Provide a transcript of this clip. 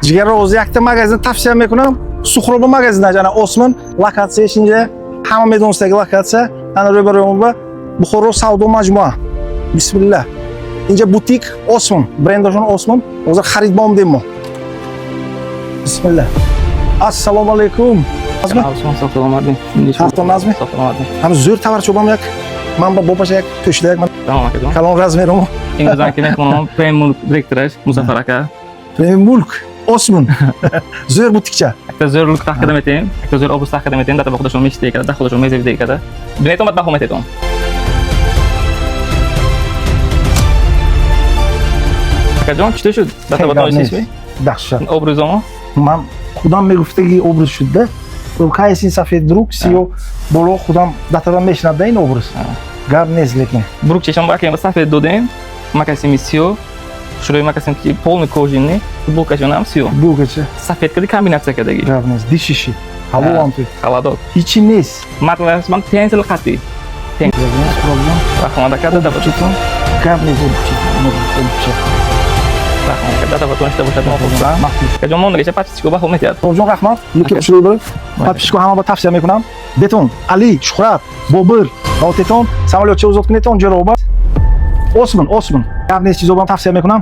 Jigar o'zi yakta magazin tavsiya mekunam. Suxroba magazinda jana Osman lokatsiya shinja hamma medonsidagi lokatsiya. Ana ro'baro'mba Buxoro savdo majmua. Bismillah. Inja butik Osman, brendashon Osman. Hozir xarid bom deymi? Bismillah. Assalomu alaykum. Osman sog'lom Xavftonazmi? Sog'lom. Ham zo'r tovar cho'bamak. Mana bu bopashak to'shdak. Tamam aka. Kalon razmerimi? Ingilizdan kelayotganim Premium direktor Muzaffar aka. Premium mulk Osman. Zo'r butikcha. Aka zo'rlik taqdim etayim. Aka zo'r obuz taqdim etayim. Data baxudashon meshte ekada, daxudashon mezevda ekada. Binetom daxom etayim. Aka jon chute shu. Data baxudashon Dahshat. Obrazom. من خودم میگفتگی ابرز شده تو کایسی سفید دروک سیو بالا خودم دترم میشنده این ابرز گرد نیست لیکن Buruk chesham aka ham safed dodem. Makasim sio. Shroy makasim ki полный кожаный. Футболка ham sio. bu geçe Safed kadi kombinatsiyadagi. gard نیست dişişi hava lampi Xalador. hiç نیست Matlas man tensil qati. problem Rahmat aka data baxudashon. gard نیست bu Rahmat aka data baxudashon boshlatib qo'ydim. Aka jon mongacha patchko baxum etyapti. To'g'ri rahmat lekin shunday bo'lib papishko hamma bir tavsiya mekunam beton ali shuhrat bobir roteton samolyotcha uzatgan eton jarobat Osman gard نیست چیزو من tavsiya mekunam